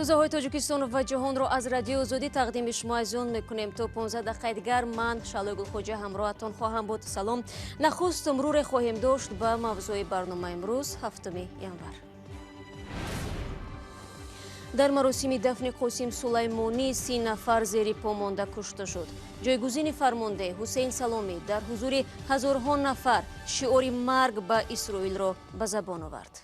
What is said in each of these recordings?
تازه‌های تاجیکستان و جهان را از رادیو آزادی تقدیم شما عزیزان میکنیم. تا 15 دقیقه دیگر من شالای گلخوجه همراهتان خواهم بود. سلام. نخست مرور خواهیم داشت به موضوع برنامه امروز 7 ینور. در مراسم دفن قاسم سلیمانی 30 نفر زیر پا مانده کشته شد. جایگزین فرمانده حسین سلامی در حضور هزارها نفر شعار مرگ به اسرائیل را به زبان آورد.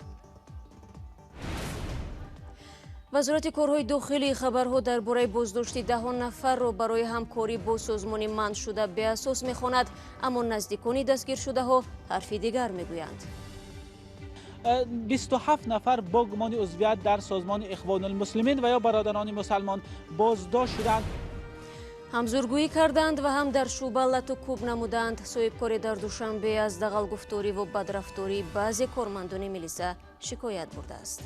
وزارت کارهای داخلی خبرها درباره بازداشت 10 نفر را برای همکاری با سازمان منع شده به اساس می‌خواند، اما نزدیکان دستگیر شده ها حرفی دیگر میگویند. 27 نفر با گمان عضویت در سازمان اخوان المسلمین و یا برادران مسلمان بازداشت شدند. هم زورگویی کردند و هم در شعبه لط و کوب نمودند. صاحبکار در دوشنبه از دغل گفتاری و بدرفتاری بعضی کارمندان میلیسا شکایت برده است.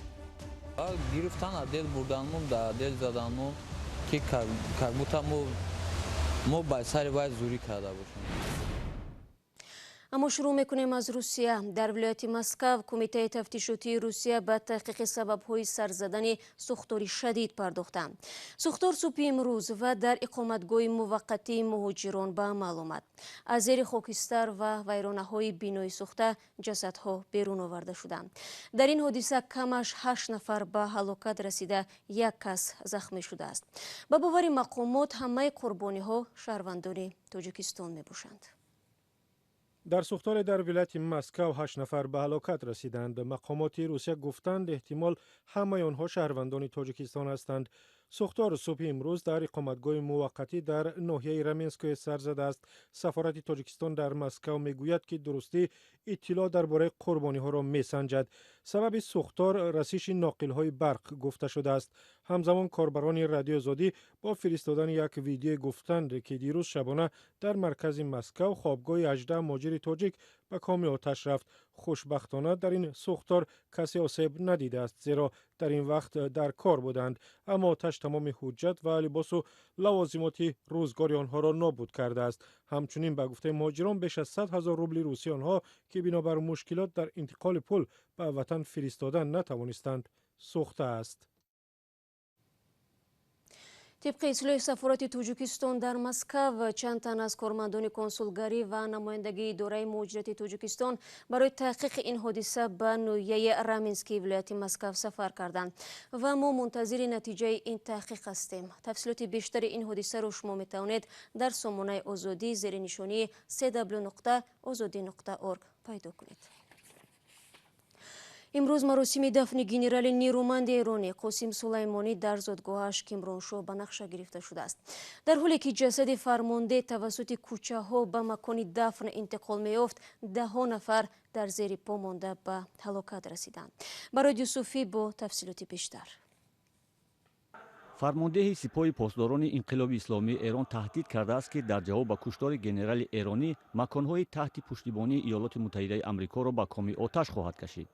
گرفتن دل بردنمو در دل زدنمو که کربوتمو ما باید سری باید زوری کرده باشیم. اما شروع میکنیم از روسیه. در ولایت مسکو کمیته تفتیشاتی روسیه به تحقیق سبب‌های سر زدن سوختار شدید پرداختند. سوختار صبح امروز و در اقامتگاه موقتی مهاجران به عمل آمد. از زیر خاکستر و ویرانه‌های بینایی سوخته جسدها بیرون آورده شدند. در این حادثه کمش 8 نفر به هلاکت رسیده، یک کس زخمی شده است. به باور مقامات همه قربانی‌ها شهروندان تاجیکستان میباشند. در سوختار در ولایت مسکو 8 نفر به هلاکت رسیدند. مقامات روسیه گفتند احتمال همه آنها شهروندان تاجیکستان هستند. سوختار صبح امروز در اقامتگاه موقتی در ناحیه رامینسک سر زده است. سفارت تاجیکستان در مسکو میگوید که درستی اطلاع درباره قربانی ها را میسنجد. سبب سوختار رسیش ناقل های برق گفته شده است. همزمان کاربران رادیو آزادی با فرستادن یک ویدیو گفتند که دیروز شبانه در مرکز مسکو خوابگاه 18 مهاجر تاجیک به کام آتش رفت. خوشبختانه در این سوختار کسی آسیب ندیده است، زیرا در این وقت در کار بودند، اما آتش تمام حجت و لباس و لوازمات روزگاری آنها را نابود کرده است. همچنین به گفته مهاجران بیش از 100,000 روبل روسی آنها که بنابر مشکلات در انتقال پول به وطن فرستادن نتوانستند سوخته است. طبق اطلاع سفارت تاجیکستان در مسکو، چند تن از کارمندان کنسولگری و نمایندگی اداره مهاجرت تاجیکستان برای تحقیق این حادثه به ناحیه رامینسکی ولایت مسکو سفر کردند و ما منتظر نتیجه این تحقیق هستیم. تفصیلات بیشتر این حادثه را شما میتوانید در سامانه آزادی زیر نشانی www.azadi.org پیدا کنید. امروز مراسم دفن گنرال نیرومند ایرانی قاسم سلیمانی در زادگاهش کمرانشاه به نقشه گرفته شده است. در حالی که جسد فرمانده توسط کوچه ها به مکان دفن انتقال می‌یافت، 10 نفر در زیر پا مانده به هلاکت رسیدند. برای یوسفی با تفصیلات بیشتر. فرمانده سپاه پاسداران انقلاب اسلامی ایران تهدید کرده است که در جواب به کشتار گنرال ایرانی مکان‌های تحت پشتیبانی ایالات متحده آمریکا را به کام آتش خواهد کشید.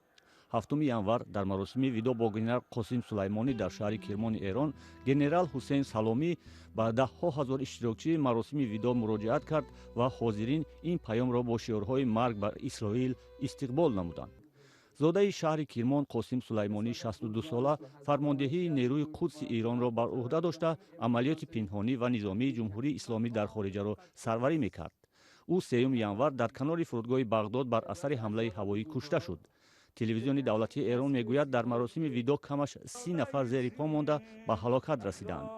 7 ینور در مراسم ویدو با گنرال قاسم سلیمانی در شهر کرمان ایران، گنرال حسین سلامی با 10,000 اشتراکچی مراسم ویدو مراجعت کرد و حاضرین این پیام را با شعارهای مرگ بر اسرائیل استقبال نمودند. زاده شهر کرمان قاسم سلیمانی 62 ساله فرماندهی نیروی قدس ایران را بر عهده داشته عملیات پنهانی و نظامی جمهوری اسلامی در خارج را سروری میکرد. او 3 ینور در کنار فرودگاه بغداد بر اثر حمله هوایی کشته شد. تلویزیون دولتی ایران میگوید در مراسم ویدو کمش 30 نفر زیر پا مانده به هلاکت رسیدند.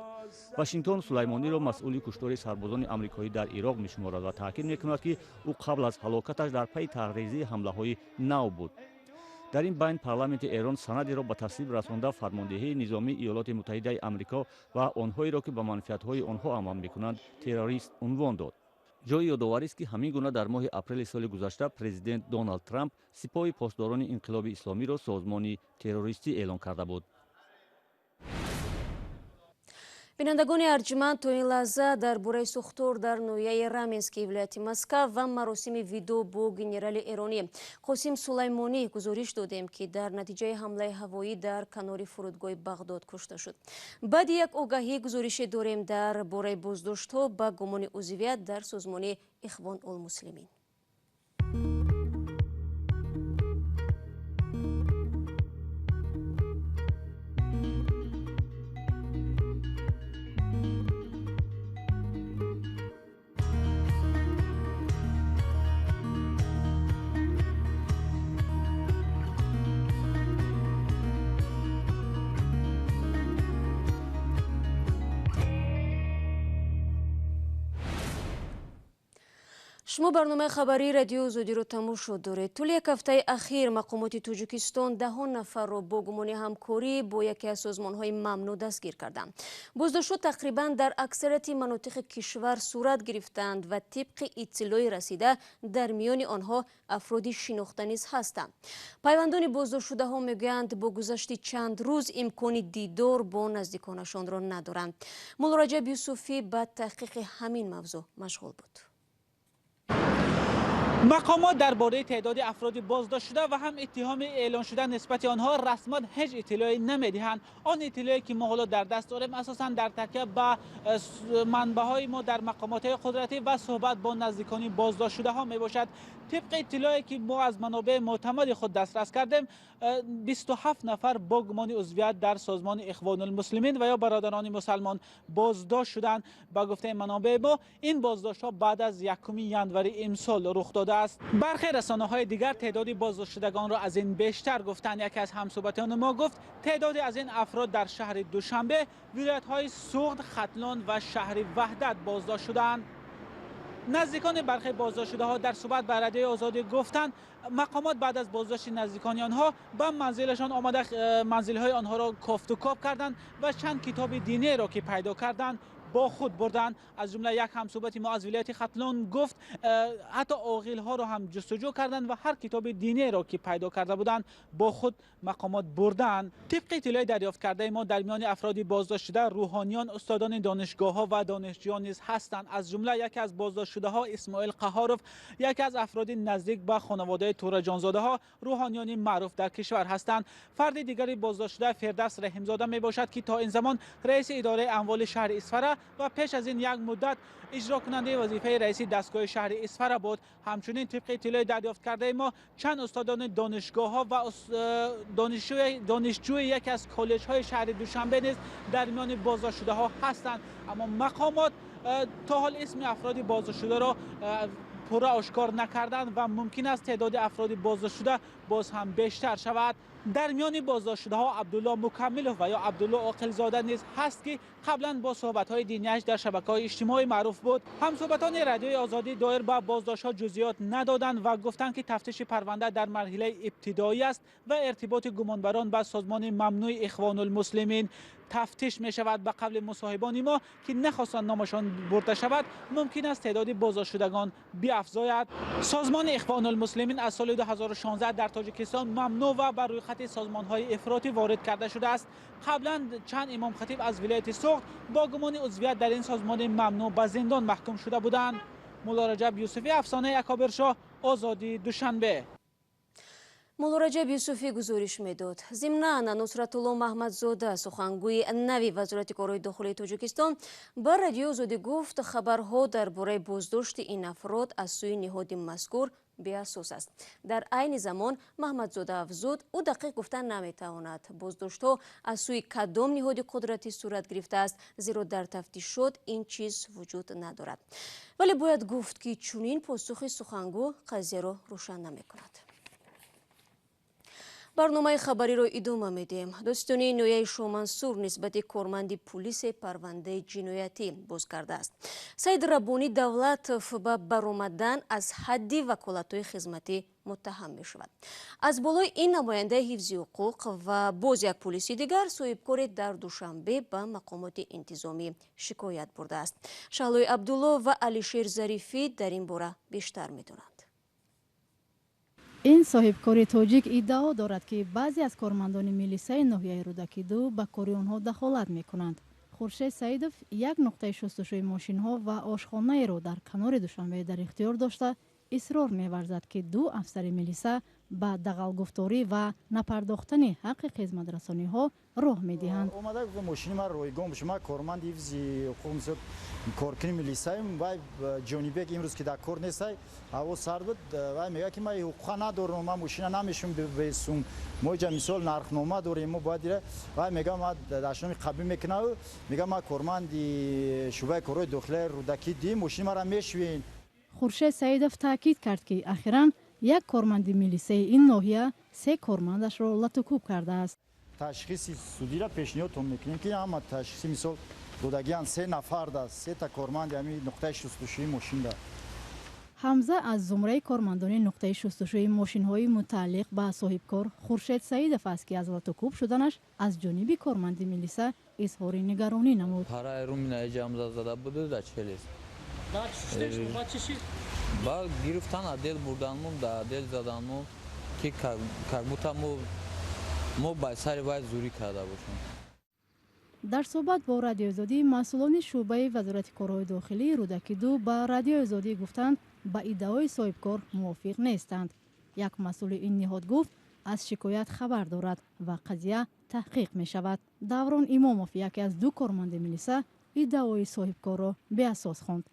واشنگتن سلیمانی را مسئول کشتار سربازان آمریکایی در عراق میشمارد و تاکید میکند که او قبل از هلاکتش در پی تحریزی حمله های نو بود. در این بین پارلمانت ایران سندی را به تصویب رسانده فرماندهی نظامی ایالات متحده آمریکا و آنهایی را که به منفعت‌های آنها عمل میکنند تروریست عنوان داد. جای یادآوری است که همین گونه در ماه اپریل سال گذشته پرزیدنت دونالد ترامپ سپاه پاسداران انقلاب اسلامی را سازمان تروریستی اعلام کرده بود. بینندگان ارجمند، تا این لحظه درباره سوختار در ناحیه رامینسکی ولایت مسکو و مراسم ویدو با گنرال ایرانی قاسم سلیمانی گزارش دادیم که در نتیجه حمله هوایی در کنار فرودگاه بغداد کشته شد. بعد یک آگاهی گزارش داریم درباره بازداشت‌ها به گمان عضویت در سازمان اخوان المسلمین. شما برنامه خبری رادیو زودی رو تماشا دارید. طول یک هفته اخیر مقامات تاجیکستان دهان نفر را با گمان همکاری با یکی از سازمان‌های ممنوع دستگیر کردند. بازداشت‌ها تقریبا در اکثریت مناطق کشور صورت گرفتند و طبق اطلاع رسیده در میان آنها افرادی شناخته نیز هستند. پیوندان بازداشت شده‌ها میگویند با گذشت چند روز امکان دیدار با نزدیکانشان را ندارند. مولا رجب یوسفی به تحقیق همین موضوع مشغول بود. مقامات درباره تعداد افراد بازداشت شده و هم اتهام اعلان شده نسبت آنها رسما هیچ اطلاعی نمیدهند. آن اطلاعی که ما حالا در دست داریم اساساً در تکیه به منبع‌های ما در مقامات قدرتی و صحبت با نزدیکان بازداشت شده ها می باشد. طبق اطلاعی که ما از منابع معتمد خود دسترس کردیم 27 نفر با گمان عضویت در سازمان اخوان المسلمین و یا برادران مسلمان بازداشت شدند. با گفته منابع ما این بازداشت ها بعد از 1 ژانویه امسال رخ داده است. برخی رسانه‌های دیگر تعداد بازداشت شدگان را از این بیشتر گفتند. یکی از همصحبتان ما گفت تعداد از این افراد در شهر دوشنبه، ولایت‌های سوخت، ختلان و شهر وحدت بازداشت شدند. نزدیکان برخی بازداشت شده ها در صحبت با رادیو آزادی گفتند مقامات بعد از بازداشت نزدیکان آنها به منزلشان آمده، منزل‌های آنها را کافت و کاب کردند و چند کتاب دینی را که پیدا کردند با خود بردند. از جمله یک همصحبت ما از ولایت ختلان گفت حتی عاقل ها را هم جستجو کردند و هر کتاب دینی را که پیدا کرده بودند با خود مقامات بردند. طبق اطلاع دریافت کرده ما در میان افراد بازداشت شده روحانیان، استادان دانشگاه ها و دانشجویان نیز هستند. از جمله یکی از بازداشت شده ها اسماعیل قهاروف، یکی از افراد نزدیک به خانواده تورجانزاده ها روحانیان معروف در کشور هستند. فرد دیگری بازداشت شده فردوس رحیمزاده می باشد که تا این زمان رئیس اداره اموال شهر اصفهان و پیش از این یک مدت اجرا کننده وظیفه رئیس دستگاه شهر اصفهان بود. همچنین طبق اطلاع دریافت کرده ما چند استادان دانشگاه ها و دانشجوی یکی از کالج های شهر دوشنبه نیز در میان بازداشت شده ها هستند. اما مقامات تا حال اسم افراد بازداشت شده را پورا آشکار نکردند و ممکن است تعداد افراد بازداشت شده باز هم بیشتر شود. در میان بازداشت شده ها عبدالله مکمل و یا عبدالله عاقل زاده نیز هست که قبلا با صحبت های دینیش در شبکه‌های اجتماعی معروف بود. همصحبتان رادیوی آزادی دایر به بازداشت ها جزئیات ندادند و گفتند که تفتیش پرونده در مرحله ابتدایی است و ارتباط گمانبران با سازمان ممنوع اخوان المسلمین تفتیش می شود. به قبل مصاحبان ما که نخواستند نامشان برده شود ممکن است تعداد بازداشت شدگان بیافزاید. سازمان اخوان المسلمین از سال 2016 در تاجیکستان ممنوع و بر روی خط سازمان‌های افراطی وارد کرده شده است. قبلا چند امام خطیب از ولایت سوخت با گمان عضویت در این سازمان ممنوع به زندان محکوم شده بودند. مولا رجب یوسفی، افسانه اکابر شاه، آزادی، دوشنبه. مولا رجب یوسفی گزارش میداد. ضمناً نصرتالله محمدزاده سخنگوی نوی وزارت کارهای داخلی تاجیکستان با رادیو آزادی گفت خبرها درباره بازداشت این افراد از سوی نهاد مذکور بی‌اساس است. در عین زمان محمدزاده افزود او دقیق گفتن نمیتواند بازداشت‌ها از سوی کدام نهاد قدرتی صورت گرفته است، زیرا در تفتیشات این چیز وجود ندارد. ولی باید گفت که چنین پاسخ سخنگو قضیه را روشن نمی‌کند. برنامه خبری را ادامه میدیم. داستانی نویه شومنصور نسبت کارمند پلیس پرونده جنایتی باز کرده است. سید ربانی دولتوف به برآمدن از حد وکالت‌های خدمتی متهم می شود. از بالای این نماینده حفظ حقوق و باز یک پلیسی دیگر صاحبکاری در دوشنبه به مقامات انتظامی شکایت برده است. شهلوی عبدالله و علیشیر ظریفی در این باره بیشتر می دونند. این صاحبکار تاجیک ادعا دارد که بعضی از کارمندان میلیسای ناحیه رودکی 2 به کار آنها دخالت می کنند. خورشید سیدов یک نقطه شستشوی ماشین ها و آشخانه را در کنار دوشنبه در اختیار داشته اصرار می ورزد که 2 افسر میلیسا به دغل گفتاری و نپرداختن حق خدمت رسانی ها راه می دهند. اومده گفتم ماشین من رایگان بشه، من کارمند حفظ حقوق مسئول کارکنی میلیسایم و جانیبه که امروز که در کار نیست هوا سرد بود و میگه که من حقوق ندارم، من ماشین نمیشم بسوم، ما جا مثال نرخنامه داریم، ما باید دیره و میگه من داشتم قبول میکنم، میگه من کارمند شعبه کارهای داخلی رودکی دی ماشین مرا میشوین. خورشید سیدов تاکید کرد که اخیراً یک کارمند میلیسای این ناحیه 3 کارمندش را لطوکوب کرده است. تشخیص سودی را پیشنهاد میکنیم که اما تشخیص مثال رودکیان 3 نفر ده 3 تا کارمند همین نقطه شستشوی ماشین ده. ҳамза аз зумраи кормандони нуқтаи шустушӯи мошинҳои мутааллиқ ба соҳибкор хуршед саидов аст ки аз лотукуб шуданаш аз ҷониби корманди милиса изҳори нигаронӣ намуд. Параи румина ҷамза зада буду да челис. Ба гирифтана дел бурданму да дел заданму ки как будто мо ба сари вай зурӣ карда бошем. дар суҳбат бо радиоозодӣ масъулони шӯъбаи вазорати корҳои дохилии рӯдакиду ба радиоозодӣ гуфтанд ба иддаои соҳибкор мувофиқ нестанд. як масъули ин ниҳод гуфт аз шикоят хабар дорад ва қазия таҳқиқ мешавад. даврон имомов яке аз ду корманди милиса иддаои соҳибкорро беасос хонд.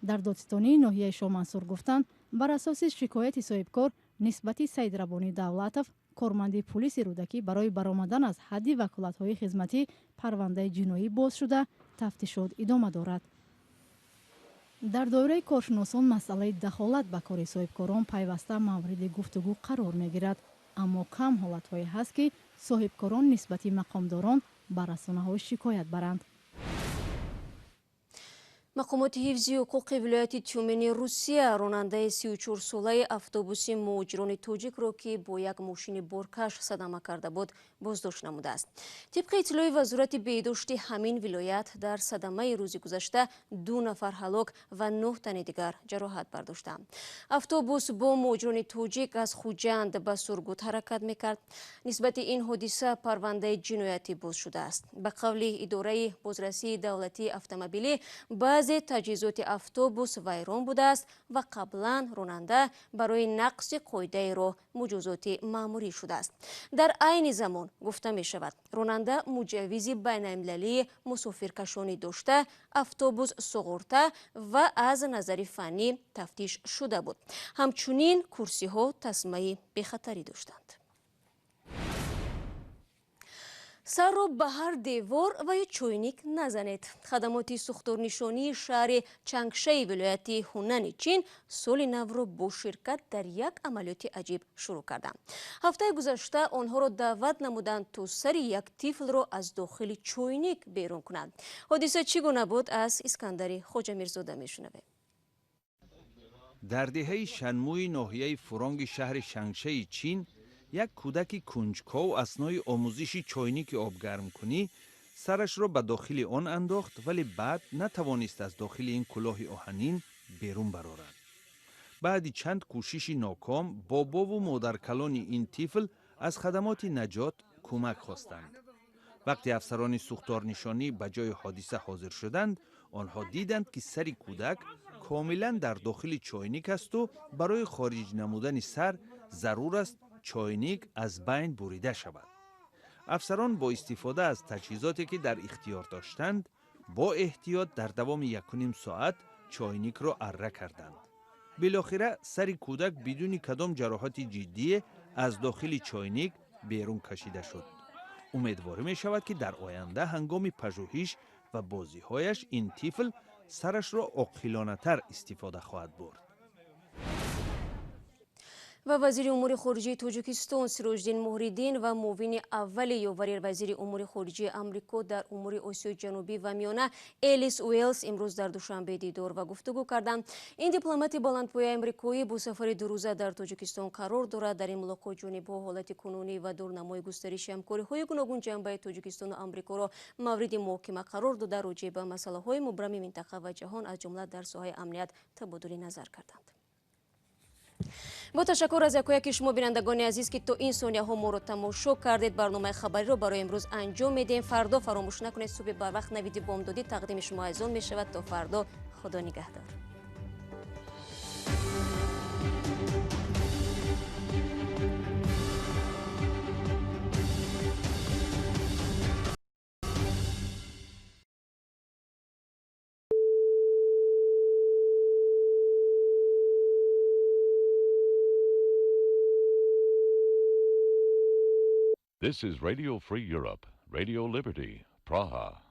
дар додистонии ноҳияи шоҳмансур гуфтанд бар асоси шикояти соҳибкор нисбати саид рабонӣ давлатов корманди пулиси рӯдакӣ барои баромадан аз ҳадди ваколатҳои хизматӣ парвандаи ҷиноӣ боз шуда тафтишот идома дорад. дар доираи коршиносон масъалаи дахолат ба кори соҳибкорон пайваста мавриди гуфтугӯ қарор мегирад, аммо кам ҳолатҳое ҳаст ки соҳибкорон нисбати мақомдорон ба расонаҳо шикоят баранд. мақомоти ҳифзи ҳуқуқи вилояти Тюмени Русия ронандаи 34-солаи автобуси муҳоҷирони тоҷикро ки бо як мошини боркаш садама карда буд боздошт намудааст. тибқи иттилои вазорати беҳдошти ҳамин вилоят дар садамаи рӯзи гузашта 2 нафар ҳалок ва 9 тани дигар ҷароҳат бардоштанд. автобус бо муҳоҷирони тоҷик аз Хуҷанд ба Сургут ҳаракат мекард. нисбати ин ҳодиса парвандаи ҷиноятӣ боз шудааст. ба қавли идораи бозрасии давлатии автомобилӣ баъзе таҷҳизоти автобус вайрон будааст ва қаблан ронанда барои нақси қоидаи роҳ муҷозоти маъмурӣ шудааст. дар айни замон гуфта мешавад ронанда муҷаввизи байналмилалии мусофиркашонӣ дошта автобус суғурта ва аз назари фаннӣ тафтиш шуда буд. ҳамчунин курсиҳо тасмаи бехатарӣ доштанд. сарро ба ҳар девор ва ё чойник назанед. хадамоти сӯхторнишонии шаҳри Чангшаи вилояти Ҳунани Чин соли навро бо ширкат дар як амалиёти аҷиб шурӯъ карданд. ҳафтаи гузашта онҳоро даъват намуданд то сари як тифлро аз дохили чойник берун кунанд. ҳодиса чӣ гуна буд? аз Искандари Хоҷамирзода мешунавем. дар деҳаи шанмӯи ноҳияи фуронги шаҳри Чангшаи Чин як кӯдаки кунҷков аснои омӯзиши чойники обгармкунӣ сарашро ба дохили он андохт, вале баъд натавонист аз дохили ин кӯлоҳи оҳанин берун барорад. баъди чанд кӯшиши ноком бобову модаркалони ин тифл аз хадамоти наҷот кӯмак хостанд. вақте афсарони сӯхторнишонӣ ба ҷои ҳодиса ҳозир шуданд, онҳо диданд ки сари кӯдак комилан дар дохили чойник асту барои хориҷ намудани сар зарур аст чойник аз байн бурида шавад. афсарон бо истифода аз таҷҳизоте ки дар ихтиёр доштанд, бо эҳтиёт дар давоми 1.5 соат чойникро арра карданд. билохира сари кӯдак бидуни кадом ҷароҳати ҷиддие аз дохили чойник берун кашида шуд. умедворӣ мешавад ки дар оянда ҳангоми пажӯҳиш ва бозиҳояш ин тифл сарашро оқилонатар истифода хоҳад бурд. ва вазири умури хориҷии Тоҷикистон Сироҷдин Муҳриддин ва муовини аввали ёвари вазири умури хориҷии Амрико дар умури Осиёи ҷанубӣ ва миёна Элис Уэлс имрӯз дар душанбе дидор ва гуфтугӯ карданд. ин дипломати баландпояи амрикоӣ бо сафари дурӯза дар Тоҷикистон қарор дорад. дар ин мулоқот ҷонибҳо ҳолати кунунӣ ва дурнамои густариши ҳамкориҳои гуногун ҷанбаи Тоҷикистону Амрикоро мавриди муҳокима қарор дода роҷеъ ба масъалаҳои мубрами минтақа ва ҷаҳон аз ҷумла дар соҳаи амният табодули назар карданд. با تشکر از یکایک شما بینندگان عزیز که تا این ثانیه ها ما رو تماشا کردید. برنامه خبری رو برای امروز انجام میدیم. فردا فراموش نکنید صبح بر وقت نوید بامدادی تقدیم شما از آن می شود. تا فردا خدا نگهدار. This is Radio Free Europe, Radio Liberty, Praha.